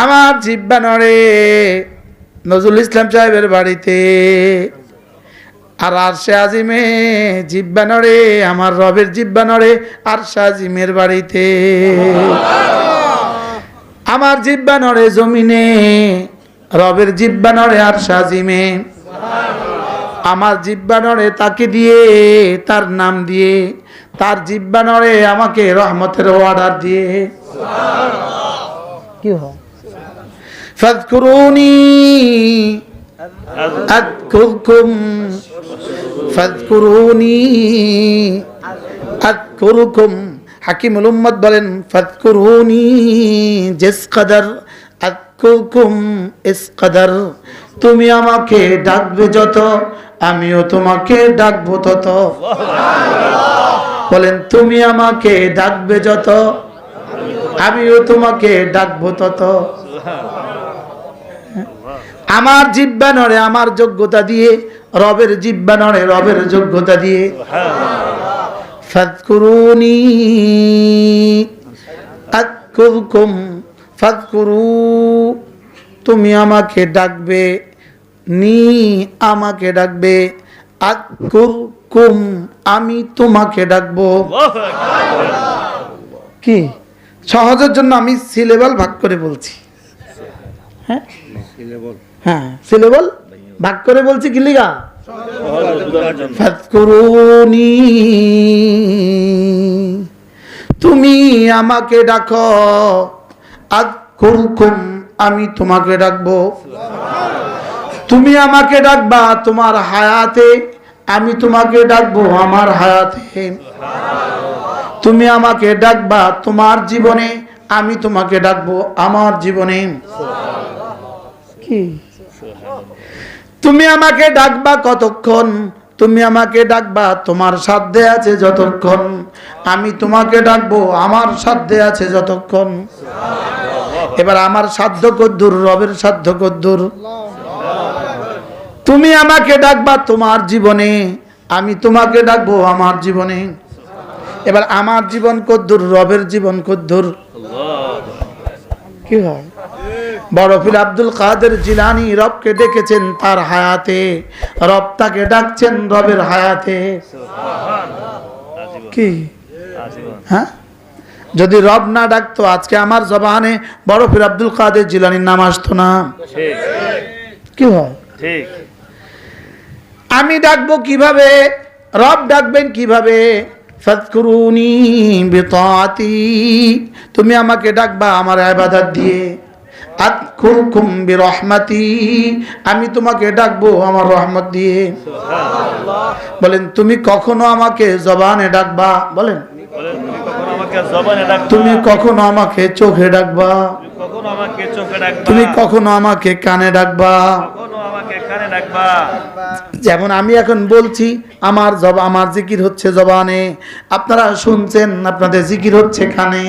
আমার জিহ্বা নড়ে নজরুল ইসলাম সাহেবের বাড়িতে, আর আরশে আজিমে জিহ্বা নড়ে, আমার রবের জিহ্বা নড়ে আরশে আজিমের বাড়িতে। আমার জিহ্বা নড়ে জমিনে, রবের জিহ্বা নড়ে আরশে আজিমে। আমার জিহ্বা নড়ে তাকে দিয়ে, তার নাম দিয়ে, তার জিহ্বা নড়ে আমাকে রহমতের অর্ডার দিয়ে। কি হয়? ফাযকুরুনি আযকুরকুম, ফাযকুরুনি আযকুরকুম। হাকিমুল উম্মত বলেন ফাযকুরুনি জিস কদর আযকুরকুম ইস কদর। তুমি আমাকে ডাকবে যত, আমিও তোমাকে ডাকবো তত। বলেন তুমি আমাকে ডাকবে যত, আমিও তোমাকে ডাকবো তত। আমার জিহ্বা নড়ে আমার যোগ্যতা দিয়ে, রবের জিহ্বা নড়ে রবের যোগ্যতা দিয়ে। ফাযকুরুনি আযকুরকুম, ফাযকুরু তুমি আমাকে ডাকবে, নি আমাকে ডাকবে, আযকুরকুম আমি তোমাকে ডাকবো। কি সহজের জন্য আমি সিলেবল ভাগ করে বলছি। হ্যাঁ হ্যাঁ, সিলেবল ভাগ করে বলছি কি লিগা? ফাযকুরুনি তুমি আমাকে ডাকো, আযকুরকুম আমি তোমাকে ডাকবো। তুমি আমাকে ডাকবা তোমার হায়াতে, আমি তোমাকে ডাকবো আমার হায়াতে। তুমি আমাকে ডাকবা তোমার জীবনে, আমি তোমাকে ডাকবো আমার জীবনে। কি তুমি আমাকে ডাকবা কতক্ষণ? তুমি আমাকে ডাকবা তোমার সাধ্যে আছে যতক্ষণ, আমি তোমাকে ডাকবো আমার সাধ্যে আছে যতক্ষণ। এবার আমার সাধ্য কদ্দুর, রবের সাধ্য কদ্দুর। তুমি আমাকে ডাকবা তোমার জীবনে, আমি তোমাকে ডাকবো আমার জীবনে। এবার আমার জীবন কদ্দুর, রবের জীবন কদ্দুর। কি হয়? বড় পীর আব্দুল কাদের জিলানী রবকে ডেকেছেন তার হায়াতে, রব তাকে ডাকছেন রবের হায়াতে। কি হ্যাঁ, যদি রব না ডাকতো আজকে আমার জবানে বড় পীর আব্দুল কাদের জিলানীর নাম আসতো না। কি হয়? ঠিক। আমি ডাকবো কিভাবে, রব ডাকবেন কিভাবে? ফাযকুরুনি বিতাআতি তুমি আমাকে ডাকবা আমার ইবাদত দিয়ে। আযকুরকুম বিরহমাতি আমি তোমাকে ডাকবো আমার রহমত দিয়ে। সুবহানাল্লাহ। বলেন তুমি কখনো আমাকে জবানে ডাকবা? বলেন তুমি কখনো আমাকে চোখে ডাকবা? তুমি কখনো আমাকে কানে ডাকবা? যেমন আমি এখন বলছি, আমার আমার জিকির হচ্ছে জবানে, আপনারা শুনছেন আপনাদের জিকির হচ্ছে কানে।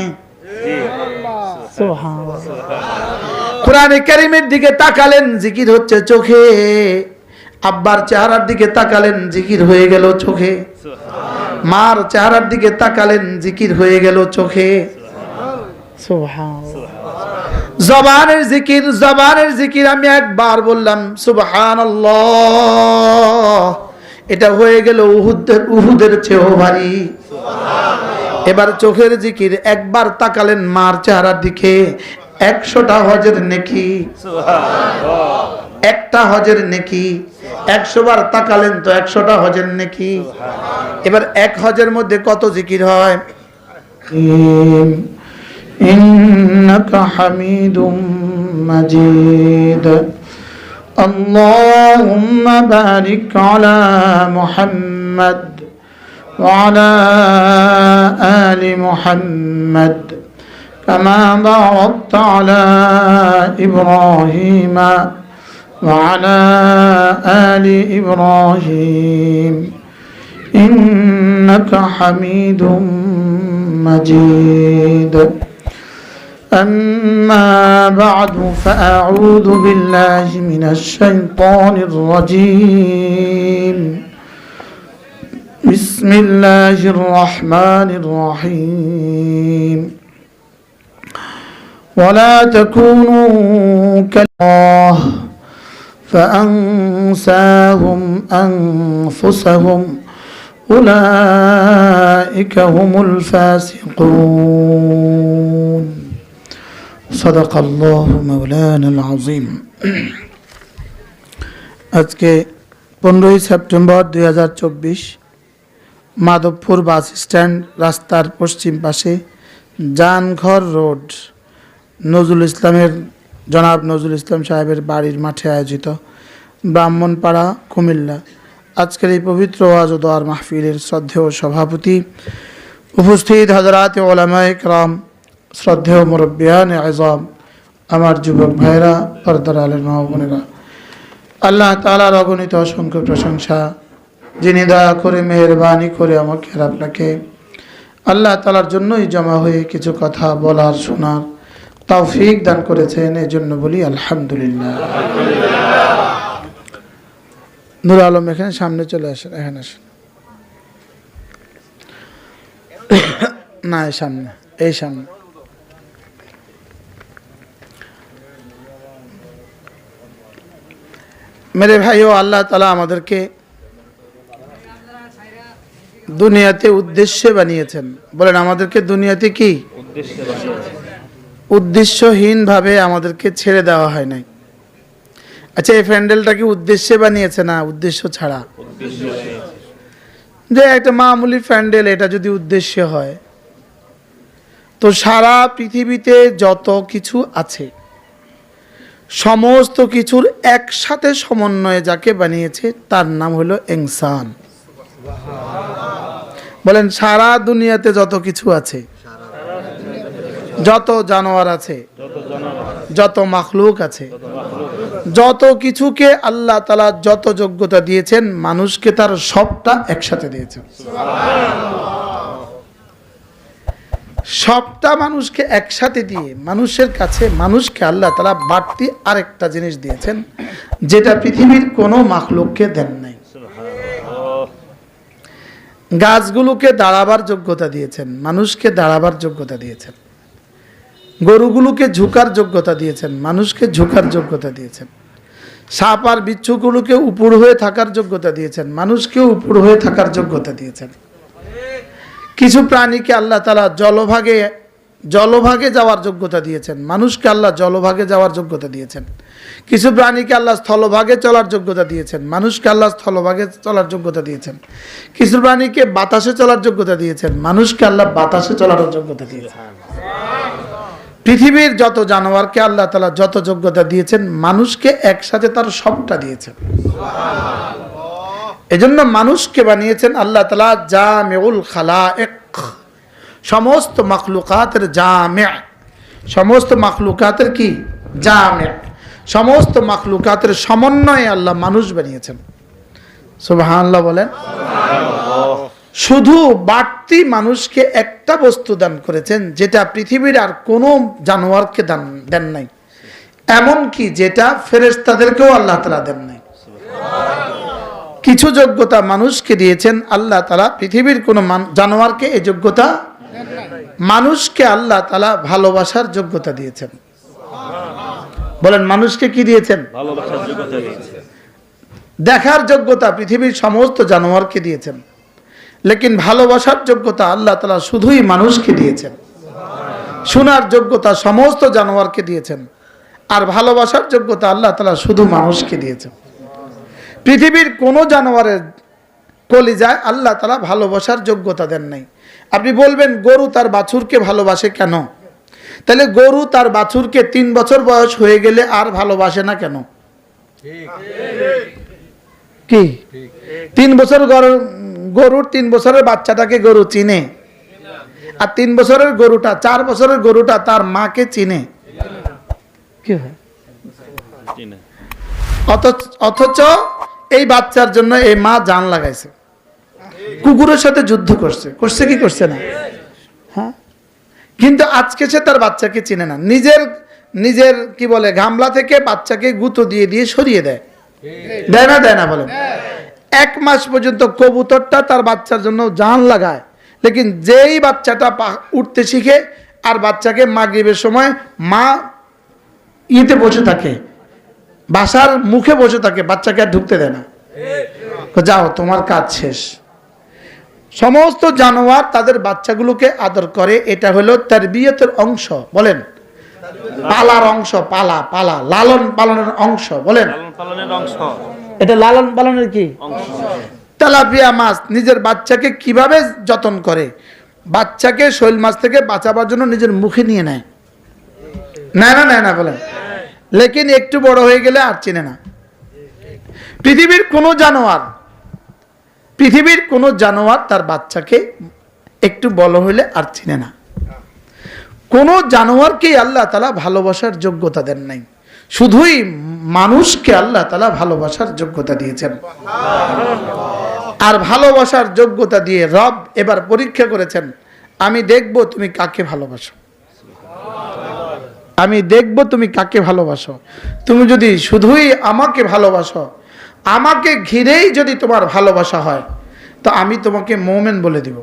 কোরআনে কারীমের দিকে তাকালেন জিকির হচ্ছে চোখে, আব্বার চেহারার দিকে তাকালেন জিকির হয়ে গেল চোখে, মার চেহারার দিকে তাকালেন জিকির হয়ে গেল চোখে। জবানের জিকির, জবানের জিকির আমি একবার বললাম সুবহানাল্লাহ, এটা হয়ে গেল উহুদের চেয়েও ভারী। এবার চোখের জিকির, একবার তাকালেন মার চেহারার দিকে, 100টা হজের নেকি। একটা হজের নেকি, 100 বার তাকালেন তো 100টা হজের নেকি। এবার এক হজের মধ্যে কত জিকির হয়? ইন্নাকা হামিদুম মাজিদ। আল্লাহুম্মা বারিক আলা মুহাম্মাদ ওয়া আলা আলি মুহাম্মাদ কামা বারাকতা আলা ইব্রাহিম ওয়া আলা আলি ইব্রাহিম ইন্নাকা হামিদুম মাজিদ। أما بعد فأعوذ بالله من الشيطان الرجيم. بسم الله الرحمن الرحيم. ولا تكونوا كالله فأنساهم أنفسهم أولئك هم الفاسقون صدق الله مولانا العظيم আজকে 15 সেপ্টেম্বর 2024 মাধবপুর বাস স্ট্যান্ড রাস্তার পশ্চিম পাশে জানঘর রোড নজরুল ইসলামের জনাব নজরুল ইসলাম সাহেবের বাড়ির মাঠে আয়োজিত ব্রাহ্মণপাড়া কুমিল্লা আজকের এই পবিত্র ওয়াজ ও দোয়ার মাহফিলের শ্রদ্ধেয় সভাপতি উপস্থিত হযরত উলামায়ে কেরাম শ্রদ্ধেয় মুরব্বিয়ানে আযম আমার যুবক ভাইরা পর্দার আলের মা বোনেরা আল্লাহ তাআলার অগণিত অসংখ্য প্রশংসা যিনি দয়া করে মেহেরবানি করে আমাকে আর আপনাকে আল্লাহ তাআলার জন্যই জমা হয়ে কিছু কথা বলার শোনার তৌফিক দান করেছেন এজন্য বলি আলহামদুলিল্লাহ। নূর আলম এখানে সামনে চলে আসেন, এখানে আসেন। না এই সামনে, এই সামনে। মেরে ভাইও আল্লাহ তাআলা আমাদেরকে দুনিয়াতে উদ্দেশ্যে বানিয়েছেন। বলেন আমাদেরকে দুনিয়াতে কি উদ্দেশ্যহীন ভাবে আমাদেরকে ছেড়ে দেওয়া হয় নাই। আচ্ছা এই প্যান্ডেলটা কি উদ্দেশ্যে বানিয়েছে না উদ্দেশ্য ছাড়া? যে একটা মামুলি প্যান্ডেল, এটা যদি উদ্দেশ্য হয় তো সারা পৃথিবীতে যত কিছু আছে সমস্ত কিছুর একসাথে সমন্বয়ে যাকে বানিয়েছে তার নাম হলো ইনসান। বলেন সারা দুনিয়াতে যত কিছু আছে, যত জানোয়ার আছে, যত মাখলুক আছে, যত কিছুকে আল্লাহ তাআলা যত যোগ্যতা দিয়েছেন মানুষকে তার সবটা একসাথে দিয়েছেন। সবটা মানুষকে একসাথে দিয়ে মানুষের কাছে মানুষকে আল্লাহ তাআলা বাড়তি আরেকটা জিনিস দিয়েছেন যেটা পৃথিবীর কোনো মাখলুককে দেন নাই। গাছগুলোকে দাঁড়াবার যোগ্যতা দিয়েছেন, মানুষকে দাঁড়াবার যোগ্যতা দিয়েছেন। গরুগুলোকে ঝুঁকার যোগ্যতা দিয়েছেন, মানুষকে ঝুঁকার যোগ্যতা দিয়েছেন। সাপ আর বিচ্ছুগুলোকে উপর হয়ে থাকার যোগ্যতা দিয়েছেন, মানুষকে উপর হয়ে থাকার যোগ্যতা দিয়েছেন। কিছু প্রাণীকে আল্লাহ তাআলা জলভাগে যাওয়ার যোগ্যতা দিয়েছেন, মানুষকে আল্লাহ জলভাগে যাওয়ার যোগ্যতা দিয়েছেন। কিছু প্রাণীকে আল্লাহ স্থলভাগে চলার যোগ্যতা দিয়েছেন, মানুষকে আল্লাহ স্থলভাগে চলার যোগ্যতা দিয়েছেন। কিছু প্রাণীকে বাতাসে চলার যোগ্যতা দিয়েছেন, মানুষকে আল্লাহ বাতাসে চলার যোগ্যতা দিয়েছেন। পৃথিবীর যত জানোয়ারকে আল্লাহ তাআলা যত যোগ্যতা দিয়েছেন মানুষকে একসাথে তার সবটা দিয়েছেন। এজন্য মানুষকে বানিয়েছেন আল্লাহ তাআলা জামিউল খালায়েক, সমস্ত মাখলুকাতের জামি', সমস্ত মাখলুকাতের কি জামি', সমস্ত মাখলুকাতের সমন্বয়ে আল্লাহ মানুষ বানিয়েছেন। সুবহানাল্লাহ বলেন। শুধু বাড়তি মানুষকে একটা বস্তু দান করেছেন যেটা পৃথিবীর আর কোনো জানোয়ারকে দেন নাই, এমন কি যেটা ফেরেশতাদেরকেও আল্লাহ তাআলা দেন নাই। কিছু যোগ্যতা মানুষকে দিয়েছেন আল্লাহ তাআলা, পৃথিবীর কোনো জানোয়ারকে এই যোগ্যতা। মানুষকে আল্লাহ তাআলা ভালোবাসার যোগ্যতা দিয়েছেন। বলেন মানুষকে কি দিয়েছেন? ভালোবাসার যোগ্যতা দিয়েছেন। দেখার যোগ্যতা পৃথিবীর সমস্ত জানোয়ারকে দিয়েছেন, লেকিন ভালোবাসার যোগ্যতা আল্লাহ তাআলা শুধুই মানুষকে দিয়েছেন। শোনার যোগ্যতা সমস্ত জানোয়ারকে দিয়েছেন, আর ভালোবাসার যোগ্যতা আল্লাহ তাআলা শুধু মানুষকে দিয়েছেন। পৃথিবীর কোনো জানোয়ারের কলিজায় আল্লাহ তাআলা ভালোবাসার যোগ্যতা দেন নাই। আপনি বলবেন গরু তার বাছুরকে ভালোবাসে কেন? তাহলে গরু তার বাছুরকে 3 বছর বয়স হয়ে গেলে আর ভালোবাসে না কেন? কি 3 বছর গরুর 3 বছরের বাচ্চাটাকে গরু চিনে, আর 3 বছরের গরুটা 4 বছরের গরুটা তার মাকে চিনে কি হয়? অথচ এই বাচ্চার জন্য এই মা জান লাগাইছে, কুকুরের সাথে যুদ্ধ করছে কি করছে না? হ্যাঁ, কিন্তু আজকে সে তার বাচ্চাকে চিনে না। নিজের কি বলে গামলা থেকে বাচ্চাকে গুঁতো দিয়ে সরিয়ে দেয় না বলেন? 1 মাস পর্যন্ত কবুতরটা তার বাচ্চার জন্য জান লাগায়, লেকিন যেই বাচ্চাটা উঠতে শিখে আর বাচ্চাকে মাগরিবের সময় মা ইতে বসে থাকে, বাসার মুখে বসে থাকে, বাচ্চাকে আর ঢুকতে দেয় না, যাও তোমার কাজ শেষ। সমস্ত জানোয়ার তাদের বাচ্চাগুলোকে আদর করে, এটা হলো তারবিয়তের অংশ। বলেন পালার অংশ, পালা পালা লালন পালনের অংশ। বলেন এটা লালন পালনের কি অংশ। তেলাপিয়া মাছ নিজের বাচ্চাকে কিভাবে যত্ন করে, বাচ্চাকে শৈল মাছ থেকে বাঁচাবার জন্য নিজের মুখে নিয়ে নেয়, নেয় না নেয় না বলেন, লেকিন একটু বড় হয়ে গেলে আর চিনে না। পৃথিবীর কোনো জানোয়ার তার বাচ্চাকে একটু বড় হইলে আর চিনে না। কোন জানোয়ারকে আল্লাহ তাআলা ভালোবাসার যোগ্যতা দেন নাই, শুধুই মানুষকে আল্লাহ তাআলা ভালোবাসার যোগ্যতা দিয়েছেন। আর ভালোবাসার যোগ্যতা দিয়ে রব এবার পরীক্ষা করেছেন, আমি দেখব তুমি কাকে ভালোবাসো, আমি দেখব তুমি কাকে ভালোবাসো। তুমি যদি শুধুই আমাকে ভালোবাসো, আমাকে ঘিরেই যদি তোমার ভালোবাসা হয়, তো আমি তোমাকে মুমিন বলে দিব।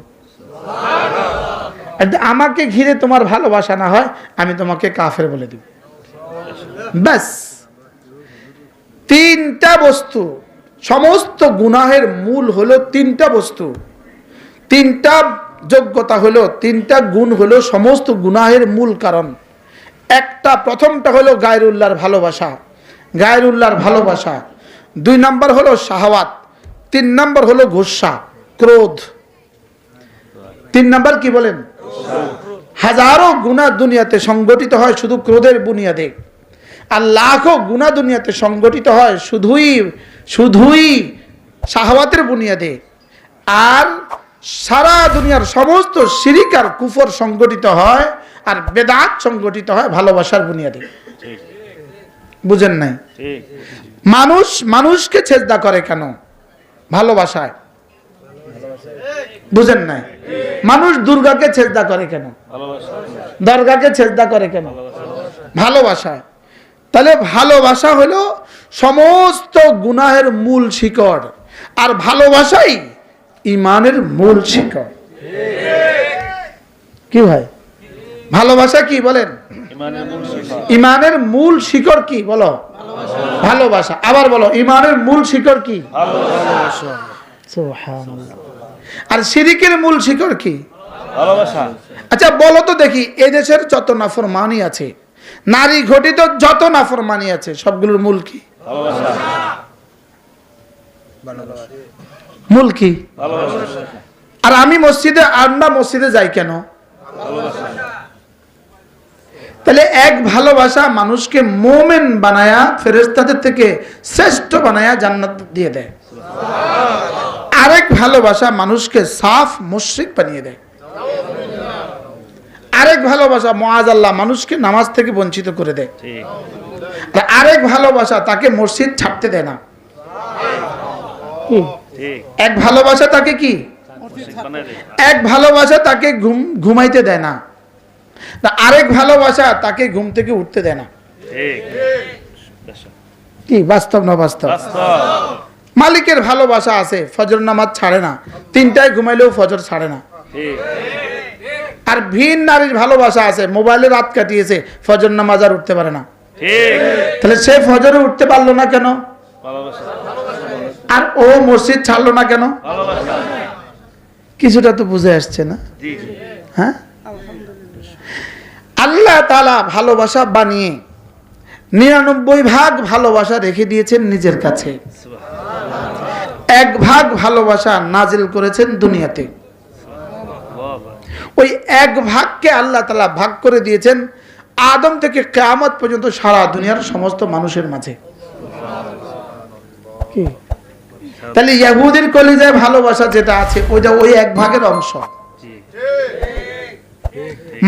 আর আমাকে ঘিরে তোমার ভালোবাসা না হয়, আমি তোমাকে কাফের বলে দিব। ব্যাস, তিনটা বস্তু, সমস্ত গুনাহের মূল হলো তিনটা বস্তু, তিনটা যোগ্যতা হলো, তিনটা গুণ হলো সমস্ত গুনাহের মূল কারণ। একটা, প্রথমটা হলো গায়রুল্লাহর ভালোবাসা, গায়রুল্লাহর ভালোবাসা। 2 নম্বর হলো শাহওয়াত, 3 নম্বর হলো গুসা, ক্রোধ। 3 নম্বর কি বলেন? হাজারো গুনাহ দুনিয়াতে সংগঠিত হয় শুধু ক্রোধের বুনিয়াদে, আর লাখো গুনাহ দুনিয়াতে সংগঠিত হয় শুধুই শাহওয়াতের বুনিয়াদে। আর সারা দুনিয়ার সমস্ত শিরিক আর কুফর সংগঠিত হয়, আর বেদাত সংগঠিত হয় ভালোবাসার বুনিয়াদে। বুঝেন নাই? মানুষকে সেজদা করে কেন? ভালোবাসায়। বুঝেন নাই? মানুষ দুর্গাকে সেজদা করে কেন? দরগাকে সেজদা করে কেন? ভালোবাসায়। তাহলে ভালোবাসা হলো সমস্ত গুনাহের মূল শিকড়, আর ভালোবাসাই ঈমানের মূল শিকড়। কি ভাই, ভালোবাসা কি বলেন? ঈমানের মূল শিকড় কি বলো? ভালোবাসা। আবার বলো, ঈমানের মূল শিকড় কি? ভালোবাসা। সুবহানাল্লাহ। আর শিরকের মূল শিকড় কি? ভালোবাসা। আচ্ছা বলো তো দেখি, এই দেশের যত নাফরমানি আছে, নারী ঘটিত যত নাফরমানি আছে, সবগুলোর মূল কি? ভালোবাসা। মূল কি? ভালোবাসা। আর আমি মসজিদে যাই কেন? ভালোবাসা। তাহলে এক ভালোবাসা মানুষকে মুমিন বানায়া, ফেরেশতাদের থেকে শ্রেষ্ঠ বানায়া জান্নাত দিয়ে দেয়। আরেক ভালোবাসা মানুষকে সাফ মুশরিক বানিয়ে দেয়। আরেক ভালোবাসা মুআযাল্লাহ মানুষকে নামাজ থেকে বঞ্চিত করে দেয়। আর আরেক ভালোবাসা তাকে মসজিদ ছাড়তে দেয় না। এক ভালোবাসা তাকে কি? এক ভালোবাসা তাকে ঘুমাইতে দেয় না, আরেক ভালোবাসা তাকে ঘুম থেকে উঠতে দেয় না। কি বাস্তব না বাস্তব? মালিকের ভালোবাসা আছে, ফজর নামাজ ছাড়ে না, 3টায় ঘুমাইলেও ফজর ছাড়ে না। আর ভিন নারীর ভালোবাসা আছে, মোবাইলে রাত কাটিয়েছে, ফজর নামাজ আর উঠতে পারে না। তাহলে সে ফজরে উঠতে পারলো না কেন? আর ও মসজিদ ছাড়লো না কেন? কিছুটা তো বুঝে আসছে না? হ্যাঁ, আল্লাহ তাআলা ভালোবাসা বানিয়ে 99 ভাগ ভালোবাসা রেখে দিয়েছেন নিজের কাছে, 1 ভাগ ভালোবাসা নাজিল করেছেন দুনিয়াতে। ওই 1 ভাগকে আল্লাহ তাআলা ভাগ করে দিয়েছেন আদম থেকে কিয়ামত পর্যন্ত সারা দুনিয়ার সমস্ত মানুষের মাঝে। কি তাহলে ইহুদির কলিজায় ভালোবাসা যেটা আছে ওইটা ওই 1 ভাগের অংশ।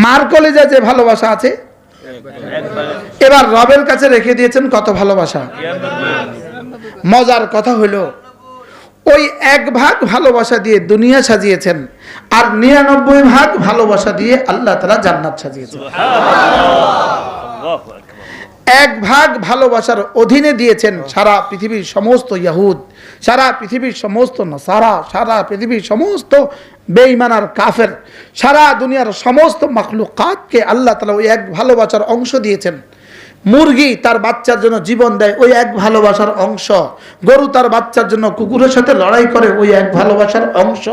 মার কলিজায় যে ভালোবাসা আছে, এবার রবের কাছে রেখে দিয়েছেন কত ভালোবাসা। মজার কথা হলো, ওই 1 ভাগ ভালোবাসা দিয়ে দুনিয়া সাজিয়েছেন, আর 99 ভাগ ভালোবাসা দিয়ে আল্লাহ তাআলা জান্নাত সাজিয়েছেন। 1 ভাগ ভালোবাসার অধীনে দিয়েছেন সারা পৃথিবীর সমস্ত ইহুদ, সারা পৃথিবীর সমস্ত নাসারা, সারা পৃথিবীর সমস্ত বেঈমান আর কাফের, সারা দুনিয়ার সমস্ত মাখলুকাতকে আল্লাহ তাআলা ওই এক ভালোবাসার অংশ দিয়েছেন। মুরগি তার বাচ্চার জন্য জীবন দেয়, ওই এক ভালোবাসার অংশ। গরু তার বাচ্চার জন্য কুকুরের সাথে লড়াই করে, ওই এক ভালোবাসার অংশ।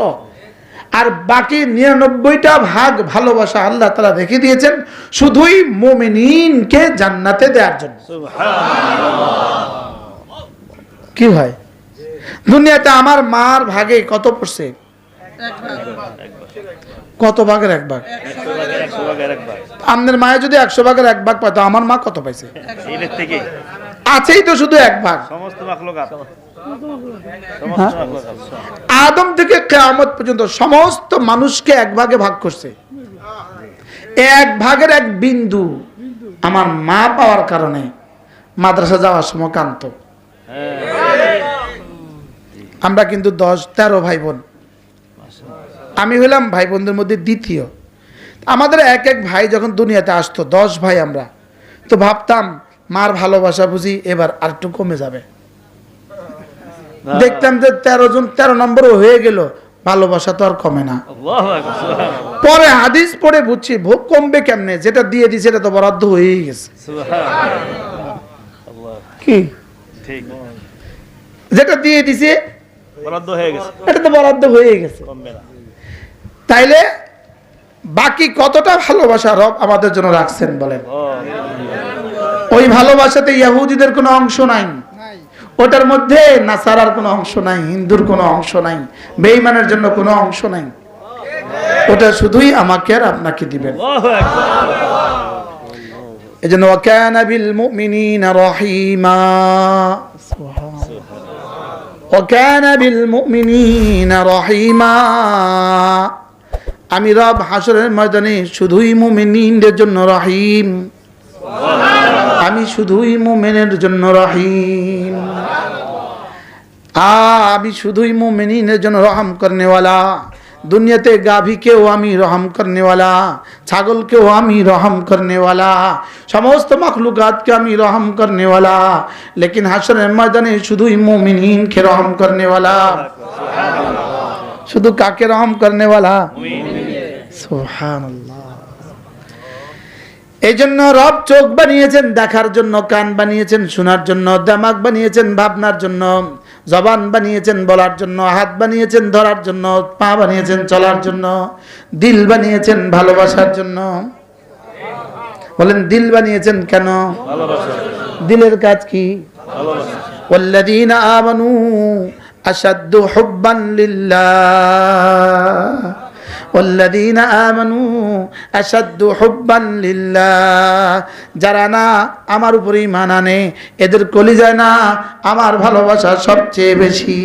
আর বাকি 99টা ভাগ ভালোবাসা আল্লাহ তাআলা রেখে দিয়েছেন শুধুই মুমিনকে জান্নাতে দেওয়ার জন্য। কি হয় দুনিয়াতে আমার মার ভাগে কত পড়ছে? কত ভাগের এক ভাগ? আপনার মায়ের যদি 100 ভাগের 1 ভাগ পায়, তো আমার মা কত পাইছে? আছেই তো শুধু 1 ভাগ। আদম থেকে কিয়ামত পর্যন্ত সমস্ত মানুষকে 1 ভাগে ভাগ করছে। 1 ভাগের 1 বিন্দু আমার মা পাওয়ার কারণে মাদ্রাসা যাওয়ার সময় কান্ত। আমরা কিন্তু 10-13 ভাই বোন। আমি হইলাম ভাই বোনদের মধ্যে দ্বিতীয়। আমাদের এক এক ভাই যখন দুনিয়াতে আসতো, 10 ভাই আমরা, তো ভাবতাম মার ভালোবাসা বুঝি এবার আর একটু কমে যাবে। দেখতাম যে 13 নম্বরও হয়ে গেল, ভালোবাসা তো আর কমে না। পরে হাদিস পড়ে বুঝছি ভোগ কমবে কেমনে, যেটা দিয়ে দিছে এটা তো বরাদ্দ হয়েই গেছে। কি ঠিক, যেটা দিয়ে দিছে বরাদ্দ হয়ে গেছে, এটা তো বরাদ্দ হয়ে গেছে, কমবে না। তাইলে বাকি কতটা ভালোবাসা রব আমাদের জন্য রাখছেন বলেন? ওই ভালোবাসাতে ইহুদিদের কোনো অংশ নাই, ওটার মধ্যে নাসারার কোনো অংশ নাই, হিন্দুর কোনো অংশ নাই, বেঈমানের জন্য কোনো অংশ নাই। ওটা শুধুই আমাকে আর আপনাকে দিবেন। এজন্য ওয়াকানা বিল মুমিনিনা রহিমা, ওয়াকানা বিল মুমিনিনা রহিমা। আমি রব হাসরের ময়দানে শুধুই মুমিনদের জন্য রহিম, আমি শুধুই মুমিনের জন্য রহিম। আমি শুধুই মুমিনের জন্য রহম করনেওয়ালা। দুনিয়াতে গাভীকেও আমি রহম করনেওয়ালা, ছাগলকেও আমি রহম করনেওয়ালা, সমস্ত মাখলুকাতকে আমি রহম করনেওয়ালা। লেকিন হাসরের ময়দানে শুধুই মুমিনকে রহম করনেওয়ালা। শুধু কাকে রহম করনেওয়ালা? সুবহানাল্লাহ। এই জন্য রব চোখ বানিয়েছেন দেখার জন্য, কান বানিয়েছেন শোনার জন্য, দিমাগ বানিয়েছেন ভাবনার জন্য, জবান বানিয়েছেন বলার জন্য, হাত বানিয়েছেন ধরার জন্য, পা বানিয়েছেন চলার জন্য, দিল বানিয়েছেন ভালোবাসার জন্য। বলেন দিল বানিয়েছেন কেন? দিলের কাজ কি? ওয়াল্লাযীনা আমানু আশাদ্দু হুব্বান লিল্লাহ, ওয়াল্লাযীনা আমানু আশাদ্দু হুব্বান লিল্লাহ। যারা না আমার উপর ঈমান আনে, এদের কলিজায় না আমার ভালোবাসা সবচেয়ে বেশি।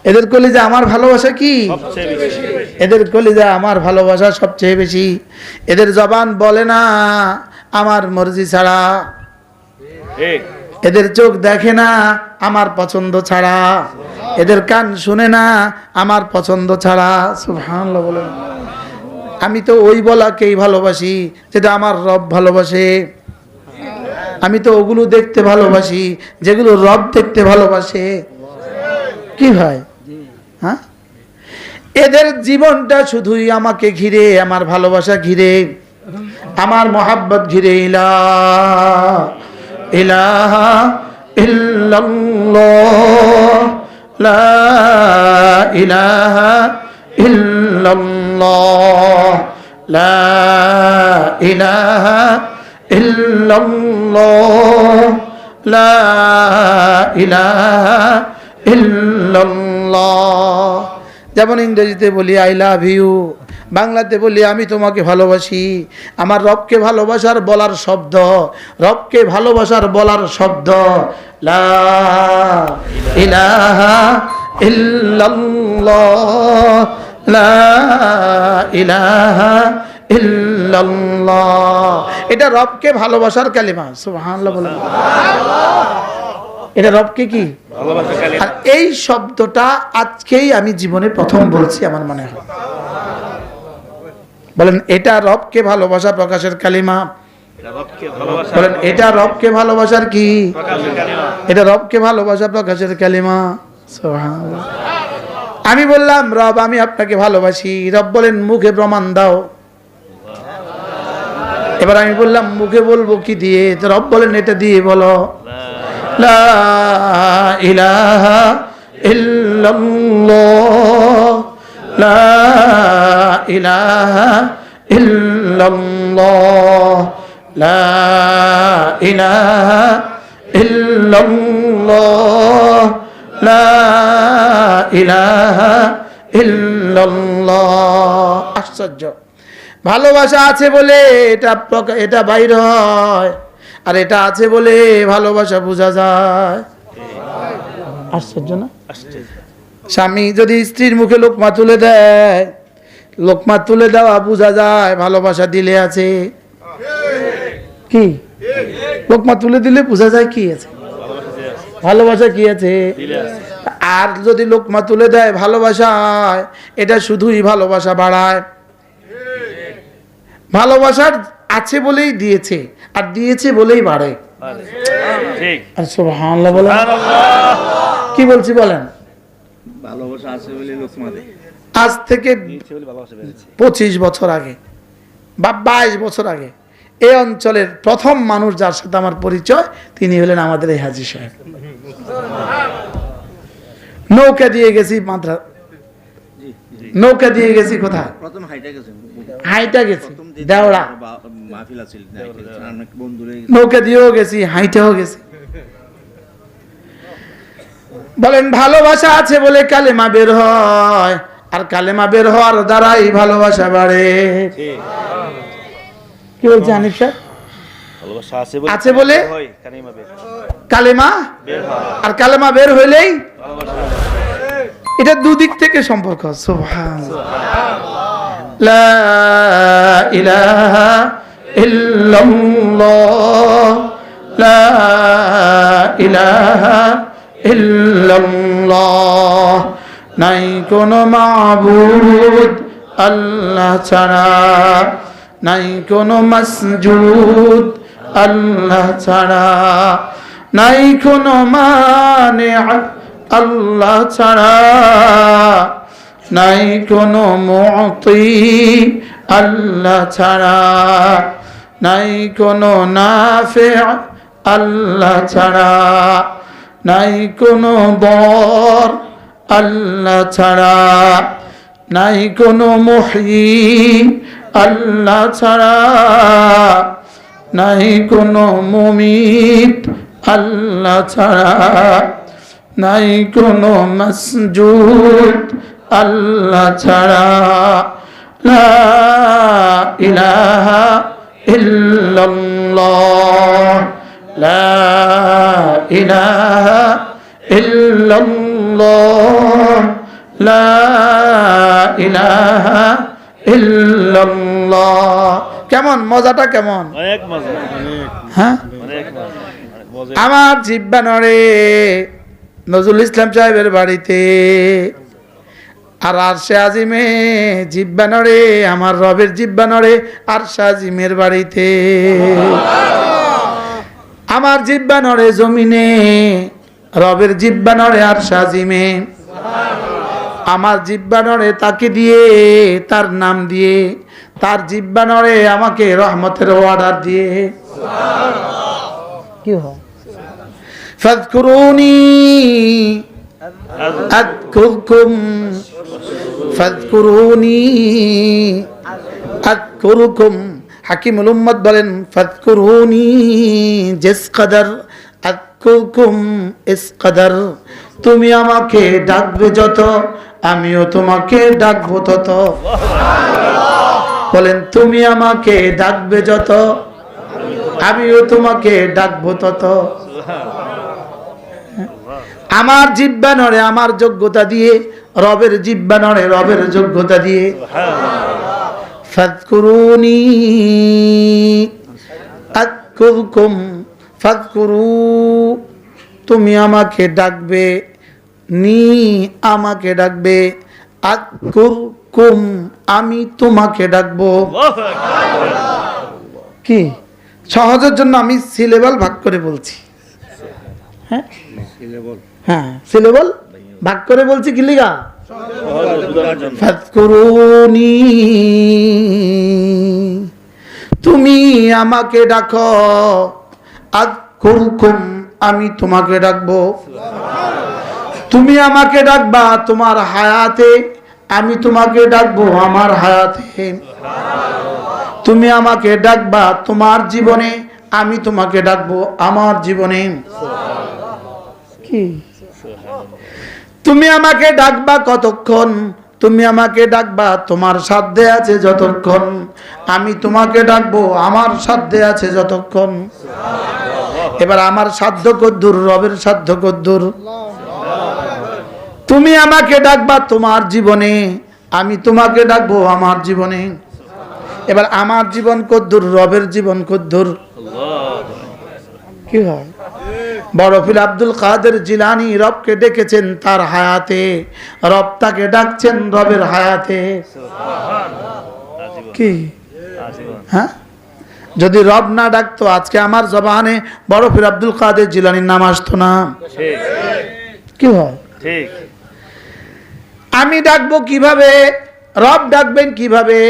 এদের কলিজা আমার ভালোবাসা কি? এদের কলিজা আমার ভালোবাসা সবচেয়ে বেশি। এদের জবান বলে না আমার মর্জি ছাড়া, এদের চোখ দেখে না আমার পছন্দ ছাড়া, এদের কান শুনে না আমার পছন্দ ছাড়া। সুবহানাল্লাহ বলেন। আমি তো ওই বলাকেই ভালোবাসি যেটা আমার রব ভালোবাসে। আমি তো ওগুলো দেখতে ভালোবাসি যেগুলো রব দেখতে ভালোবাসে। কি ভাই? হ্যাঁ, এদের জীবনটা শুধুই আমাকে ঘিরে, আমার ভালোবাসা ঘিরে, আমার মোহাব্বত ঘিরে। ইলাহা ইল্লাল্লাহ, লা ইলাহা ইল্লাল্লাহ, লা ইলাহা ইল্লাল্লাহ, লা ইলাহা ইল্লাল্লাহ। যেমন ইংরেজিতে বলি আই লাভ ইউ, বাংলাতে বলি আমি তোমাকে ভালোবাসি। আমার রবকে ভালোবাসার বলার শব্দ, রবকে ভালোবাসার বলার শব্দ লা ইলাহা ইল্লাল্লাহ, লা ইলাহা ইল্লাল্লাহ। এটা রবকে ভালোবাসার কালিমা। সুবহানাল্লাহ বলেন। এটা রবকে কি ভালোবাসার কালিমা। আর এই শব্দটা আজকেই আমি জীবনে প্রথম বলছি আমার মনে হয়। বলেন এটা রবকে ভালোবাসা প্রকাশের কালিমা। বলেন এটা রবকে ভালোবাসার কি? এটা রবকে ভালোবাসা প্রকাশের কালিমা। সুবহানাল্লাহ। আমি বললাম রব আমি আপনাকে ভালোবাসি। রব বলেন মুখে প্রমাণ দাও। এবার আমি বললাম মুখে বলবো কি দিয়ে? তো রব বলেন এটা দিয়ে বলো, লা ইলাহা ইল্লাল্লাহ, লা ইলাহা ইল্লাল্লাহ, লা ইলাহা ইল্লাল্লাহ, লা ইলাহা ইল্লাল্লাহ। আশ্চর্য, ভালোবাসা আছে বলে এটা বাইর হয়, আর এটা আছে বলে ভালোবাসা বোঝা যায়। আশ্চর্য না? স্বামী যদি স্ত্রীর মুখে লোকমা তুলে দেয়, লোকমা তুলে দেওয়া বোঝা যায় ভালোবাসা দিলে আছে। কি লোকমা তুলে দিলে বোঝা যায় কি আছে, ভালোবাসা কি আছে। আর যদি লোকমা তুলে দেয় ভালোবাসায়, এটা শুধুই ভালোবাসা বাড়ায়। ভালোবাসার আছে বলেই দিয়েছে, আর দিয়েছে বলেই বাড়ে। আর সুবহানাল্লাহ বলেন। কি বলছি বলেন? ভালোবাসা আছে বলে লোকমা দেয়। আজ থেকে 25 বছর আগে বা 22 বছর আগে এই অঞ্চলের প্রথম মানুষ যার সাথে আমার পরিচয়, তিনি হলেন আমাদের এই হাজী সাহেব। নৌকা দিয়ে গেছি মাত্রা, নৌকা দিয়ে গেছি কোথায়? প্রথম হাইটা গেছি দেওড়া, মাহফিল আছে, অনেক বন্ধুরা নৌকা দিয়েও গেছি, হাইটাও গেছি। বলেন ভালোবাসা আছে বলে কালেমা বের হয়, আর কালেমা বের হওয়ার দ্বারাই ভালোবাসা বাড়ে। কি বলছে হানিফ সাহেব? ভালোবাসা আছে বলে কালেমা, আর কালেমা বের হইলেই এটা দুদিক থেকে সম্পর্ক। সুবহানাল্লাহ, লা ইলাহা ইল্লাল্লাহ, লা ইলাহা ইল্লাল্লাহ, নাই কোনো মাবুদ আল্লাহ ছাড়া, নাই কোনো মাসজুদ আল্লাহ ছাড়া, নাই কোনো মানে আল্লাহ ছাড়া, নাই কোনো মুতি আল্লাহ ছাড়া, নাই কোনো নাফি আল্লাহ ছাড়া, নাই কোনো দর আল্লাহ ছাড়া, নাই কোনো মুহয়ি আল্লাহ ছাড়া, নাই কোনো মুমিত আল্লাহ ছাড়া, নাই কোনো মাসজুদ আল্লাহ ছাড়া, লা ইলাহা ইল্লাল্লাহ, লা ইলাহা ইল্লাল্লাহ, লা ইলাহা ইল্লাল্লাহ। কেমন মজাটা, কেমন? অনেক মজা। হ্যাঁ, আমার জিব্বা নড়ে নজরুল ইসলাম সাহেবের বাড়িতে, আর আরশে আজিমে জিব্বা নড়ে, আমার রবের জিব্বা নড়ে আরশে আজিমের বাড়িতে। আমার জিব্বা নড়ে জমিনে, রবের জিব্বা নড়ে আরশে আজিমে। আমার জিব্বা নড়ে তাকে দিয়ে, তার নাম দিয়ে, তার জিব্বা নড়ে আমাকে রহমতের অর্ডার দিয়ে। কি হয়? ফাযকুরুনি আযকুরকুম, ফাযকুরুনি আযকুরকুম। হাকিমুল উম্মত বলেন ফাযকুরুনি জিস কদর, আযকুরকুম ইস কদর। তুমি আমাকে ডাকবে যত, আমিও তোমাকে ডাকবো তত। বলেন তুমি আমাকে ডাকবে যত, আমিও তোমাকে ডাকবো তত। আমার জিব্বা নড়ে আমার যোগ্যতা দিয়ে, রবের জিব্বা নড়ে রবের যোগ্যতা দিয়ে। ফাযকুরুনি আযকুরকুম, ফাযকুরু তুমি আমাকে ডাকবে, নি আমাকে ডাকবে, আযকুরকুম আমি তোমাকে ডাকবো। কি সহজের জন্য আমি সিলেবল ভাগ করে বলছি। হ্যাঁ হ্যাঁ, সিলেবল ভাগ করে বলছি কি লিগা? ফাযকুরুনি, তুমি আমাকে ডাকো, আযকুরকুম, আমি তোমাকে ডাকবো। তুমি আমাকে ডাকবা তোমার হায়াতে, আমি তোমাকে ডাকবো আমার হায়াতে। তুমি আমাকে ডাকবা তোমার জীবনে, আমি তোমাকে ডাকবো আমার জীবনে। কি তুমি আমাকে ডাকবা কতক্ষণ? তুমি আমাকে ডাকবা তোমার সাধ্যে আছে যতক্ষণ, আমি তোমাকে ডাকবো আমার সাধ্যে আছে যতক্ষণ। এবার আমার সাধ্য কদ্দুর, রবের সাধ্য কদ্দুর। তুমি আমাকে ডাকবা তোমার জীবনে, আমি তোমাকে ডাকবো আমার জীবনে। এবার আমার জীবন কদ্দুর, রবের জীবন কদ্দুর। কি হয়? বড় পীর আব্দুল কাদের জিলানী রবকে ডেকেছেন তার হায়াতে, রব তাকে ডাকছেন রবের হায়াতে। কি হ্যাঁ, যদি রব না ডাকতো আজকে আমার জবানে বড় পীর আব্দুল কাদের জিলানীর নাম আসতো না। কি হয়? ঠিক। আমি ডাকবো কিভাবে, রব ডাকবেন কিভাবে?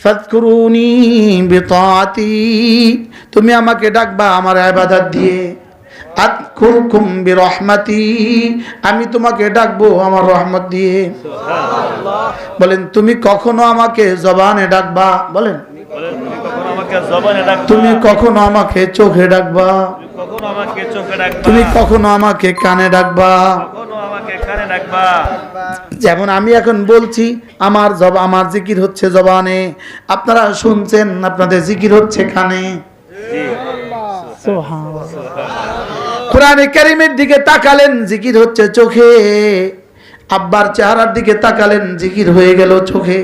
ফাযকুরুনি বিতাআতি, তুমি আমাকে ডাকবা আমার ইবাদত দিয়ে। আযকুরকুম বিরহমাতি, আমি তোমাকে ডাকবো আমার রহমত দিয়ে। বলেন তুমি কখনো আমাকে জবানে ডাকবা? বলেন তুমি কখনো আমাকে চোখে ডাকবা? তুমি কখনো আমাকে কানে ডাকবা? যেমন আমি এখন বলছি, আমার আমার জিকির হচ্ছে জবানে, আপনারা শুনছেন, আপনাদের জিকির হচ্ছে কানে। কোরআনে কারীমের দিকে তাকালেন, জিকির হচ্ছে চোখে। আব্বার চেহারার দিকে তাকালেন, জিকির হয়ে গেল চোখে।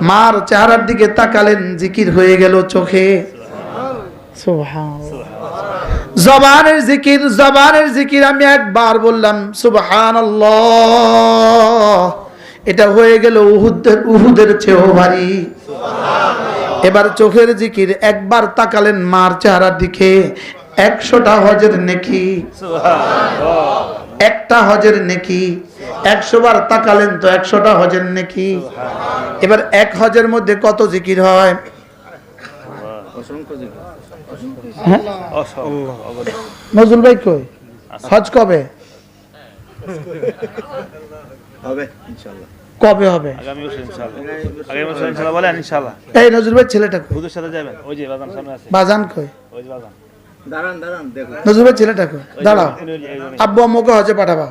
মার চেহারার দিকে তাকালেন, জিকির হয়ে গেল চোখে। জবানের জিকির, জবানের জিকির আমি একবার বললাম সুবহানাল্লাহ, এটা হয়ে গেল উহুদের চেয়েও ভারী। এবার চোখের জিকির, একবার তাকালেন মার চেহারার দিকে, 100টা হজের নেকি। একটা হজের নেকি, 100 বার তাকালেন তো 100টা হজের নেকি। এবার এক হজের মধ্যে কত জিকির হয়? নজরুল ভাই কই? হজ কবে হবে ইনশাআল্লাহ? কবে হবে? আগামী বছর ইনশাআল্লাহ। আগামী বছর ইনশাআল্লাহ বলেন ইনশাআল্লাহ। এই নজরুল ভাই ছেলেটা কই? হুজুর সাথে যাবেন, ওই যে বাজান সামনে আছে। বাজান কই? ওই যে বাজান। দাঁড়ান দাঁড়ান, দেখো নজরুল ভাই ছেলেটা কই? দাঁড়াও, আব্বু আম্মুকে হজে পাঠাবা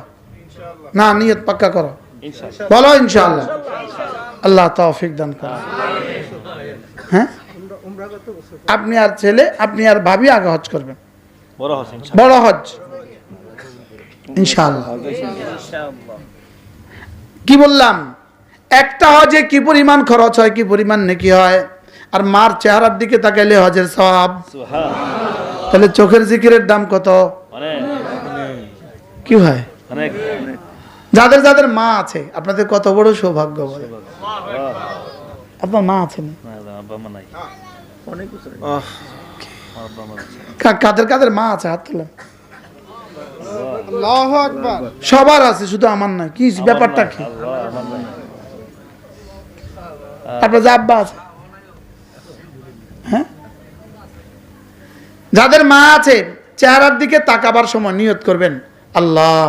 না? নিয়ত পাক্কা করো, ইনশাআল্লাহ। বলো ইনশাআল্লাহ। আল্লাহ তৌফিক দান করুন। হ্যাঁ, আপনি আর ছেলে, আপনি আর ভাবি আগে হজ করবেন, বড় হজ ইনশাআল্লাহ। বড় হজ ইনশাআল্লাহ। কি বললাম? একটা হজে কি পরিমাণ খরচ হয়, কি পরিমাণ নেকি হয়। আর মার চেহারার দিকে তাকাইলে হজের সওয়াব। সুবহান। তাহলে চোখের জিকিরের দাম কত? অনেক কি হয়? অনেক। যাদের যাদের মা আছে, আপনাদের কত বড় সৌভাগ্য। বলে আপনার মা আছে না? না আব্বা মা নাই। অনেক কিছু আব্বা মা আছে। কাদের কাদের মা আছে হাত তোলেন। আল্লাহু আকবার। সবার আছে, শুধু আমার না। কি ব্যাপারটা কি? আল্লাহ আমার নাই। আপনার যে আব্বা আছে, হ্যাঁ, যাদের মা আছে, চেহারার দিকে তাকাবার সময় নিয়ত করবেন, আল্লাহ,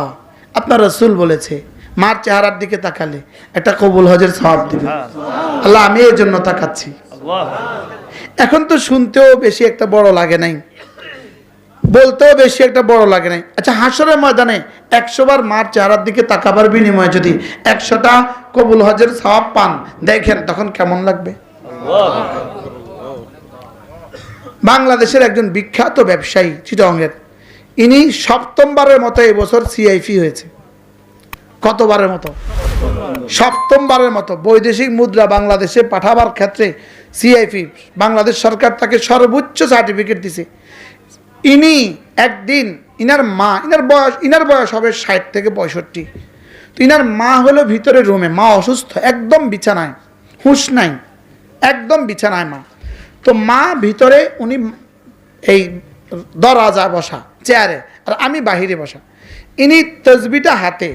আপনার রাসূল বলেছে মার চেহারার দিকে তাকালে একটা কবুল হজের সওয়াব দিবে। আল্লাহ, আমি এই জন্য তাকাচ্ছি। আল্লাহ। এখন তো শুনতেও বেশি একটা বড় লাগে নাই, বলতেও বেশি একটা বড় লাগে নাই। আচ্ছা, হাসরের ময়দানে 100 বার মার চেহারার দিকে তাকাবার বিনিময়ে যদি 100টা কবুল হজের সওয়াব পান, দেখেন তখন কেমন লাগবে। বাংলাদেশের একজন বিখ্যাত ব্যবসায়ী চিটাগংয়ের, ইনি 7ম বারের মতো এবছর সিআইপি হয়েছে। কতবারের মতো? 7ম বারের মতো। বৈদেশিক মুদ্রা বাংলাদেশে পাঠাবার ক্ষেত্রে সিআইপি, বাংলাদেশ সরকার তাকে সর্বোচ্চ সার্টিফিকেট দিছে। ইনি একদিন, ইনার বয়স হবে 60 থেকে 65। তো ইনার মা হলো ভিতরে রুমে, মা অসুস্থ, একদম বিছানায়, হুঁশ নাই, একদম বিছানায় মা। তো মা ভিতরে, উনি এই দরজা বসা চেয়ারে, আর আমি বাহিরে বসা। ইনি তসবিটা হাতে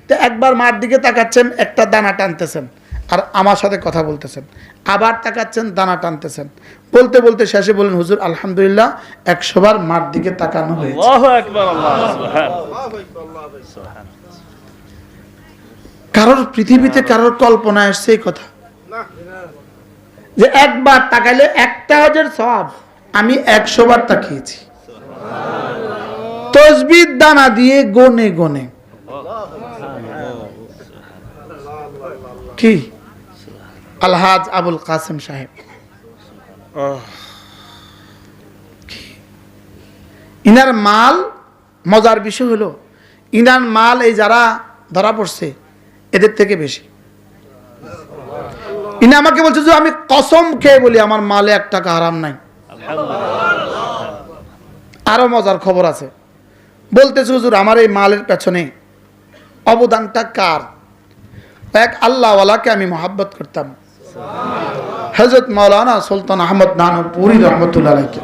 তো একবার মার দিকে তাকাচ্ছেন, একটা দানা টানতেছেন আর আমার সাথে কথা বলতেছেন, আবার তাকাচ্ছেন, দানা টানতেছেন, বলতে বলতে শেষে বলেন, হুজুর আলহামদুলিল্লাহ 100 বার মার দিকে তাকানো হয়েছে। আল্লাহু আকবার, আল্লাহ সুবহান। কারোর পৃথিবীতে কারোর কল্পনা আসছে এই কথা যে একবার তাকাইলে 1000 সওয়াব, আমি 100 বার তাকিয়েছি তসবির দানা দিয়ে গনে গনে। কি আলহাজ আবুল কাসেম সাহেব, ইনার মাল, মজার বিষয় হলো ইনার মাল এই যারা ধরা পড়ছে এদের থেকে বেশি। ইনি আমাকে বলছে যে আমি কসম খেয়ে বলি আমার মালে 1 টাকা হারাম নাই। আরো মজার খবর আছে, বলতেছে হুজুর আমার এই মালের পেছনে অবদানটা কার? এক আল্লাহওয়ালাকে আমি মহাব্বত করতাম, হযরত মাওলানা সুলতান আহমদ নানুপুরি রহমতুল্লাহ আলাইহি।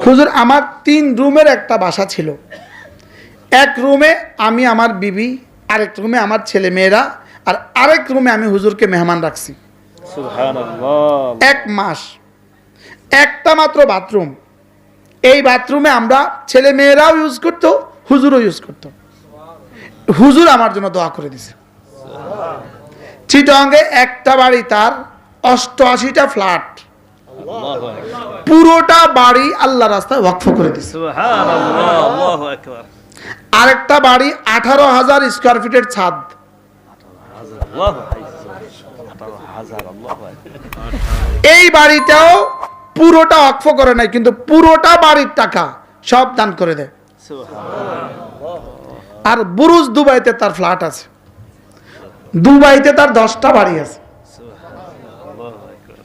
হুজুর আমার 3 রুমের একটা বাসা ছিল, এক রুমে আমি আমার বিবি, আরেক রুমে আমার ছেলে মেয়েরা, আর আরেক রুমে আমি হুজুরকে মেহমান রাখছি। সুবহানাল্লাহ। 1 মাস, একটা মাত্র বাথরুম, এই বাথরুমে আমরা ছেলে মেয়েরাও ইউজ করতো, হুজুরও ইউজ করতো। হুজুর আমার জন্য দোয়া করে দিছে। চিটাঙ্গে একটা বাড়ি, তার 88টা ফ্ল্যাট, আল্লাহু আকবার, পুরোটা বাড়ি আল্লাহ রাস্তায় ওয়াকফ করে দিছে। সুবহানাল্লাহ, আল্লাহু আকবার। আরেকটা বাড়ি 18,000 স্কয়ার ফিটের ছাদ, আল্লাহু আকবার, 18,000, আল্লাহু আকবার। এই বাড়িটাও পুরোটা ওয়াকফ করে নাই, কিন্তু পুরোটা বাড়ির টাকা সব দান করে দেয়। সুবহানাল্লাহ, আর বুরুজ দুবাইতে তার ফ্ল্যাট আছে, দুবাইতে তার 10টা বাড়ি আছে। আল্লাহু আকবার।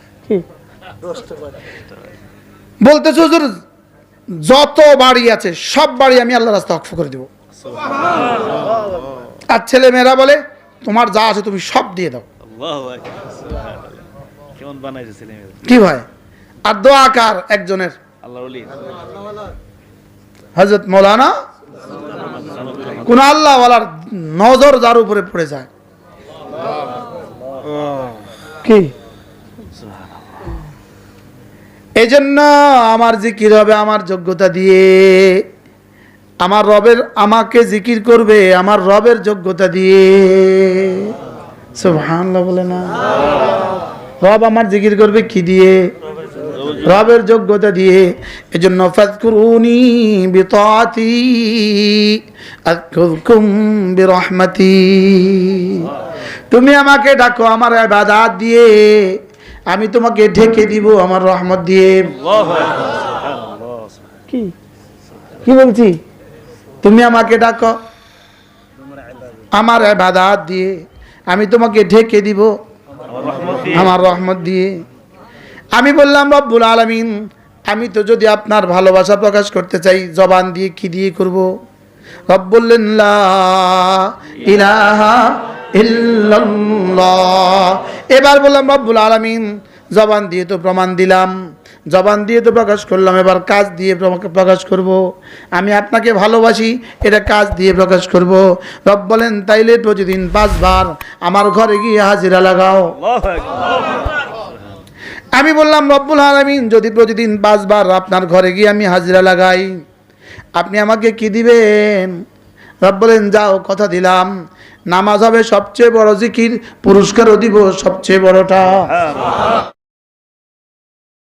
বলতেছে হুজুর যত বাড়ি আছে সব বাড়ি আমি আল্লাহ রাস্তা ওয়াকফ করে দেব। আর ছেলে মেয়েরা বলে তোমার যা আছে তুমি সব দিয়ে দাও। আল্লাহু আকবার, সুবহানাল্লাহ। কেমন বানাইছে ছেলেমেয়েরা? কি ভাই? আর দোয়াকার একজনের আল্লাহর ওলি। হযরত মৌলানা, কোন আল্লাহওয়ালার নজর যার উপরে পড়ে যায়। কি এই জন্য আমার জিকির হবে আমার যোগ্যতা দিয়ে, আমার রবের আমাকে জিকির করবে আমার রবের যোগ্যতা দিয়ে। সুবহানাল্লাহ বলে না? রব আমার জিকির করবে কি দিয়ে? রবের যোগ্যতা দিয়ে। এজন্য ফাযকুরুনি বিতাআতি আযকুরকুম বিরহমাতি, তুমি আমাকে ডাকো আমার ইবাদত দিয়ে, আমি তোমাকে ঢেকে দিব আমার রহমত দিয়ে। আল্লাহু আকবার, সুবহানাল্লাহ। কি কি বলছি? তুমি আমাকে ডাকো আমার ইবাদত দিয়ে, আমি তোমাকে ঢেকে দিব আমার রহমত দিয়ে। আমার রহমত দিয়ে। আমি বললাম রব্বুল আলামিন, আমি তো যদি আপনার ভালোবাসা প্রকাশ করতে চাই জবান দিয়ে কি দিয়ে করব? রব বললেন লা ইলাহা ইল্লাল্লাহ। এবার বললাম রব্বুল আলামিন, জবান দিয়ে তো প্রমাণ দিলাম, জবান দিয়ে তো প্রকাশ করলাম, এবার কাজ দিয়ে প্রকাশ করব। আমি আপনাকে ভালোবাসি, এটা কাজ দিয়ে প্রকাশ করব। রব বলেন তাইলে প্রতিদিন 5 বার আমার ঘরে গিয়ে হাজিরা লাগাও। আল্লাহু আকবার। আমি বললাম রব্বুল আলামিন, যদি প্রতিদিন 5 বার আপনার ঘরে গিয়ে আমি হাজিরা লাগাই, আপনি আমাকে কি দিবেন? রব বলেন যাও, কথা দিলাম, নামাজ হবে সবচেয়ে বড় জিকির, পুরস্কারও দিব সবচেয়ে বড়টা।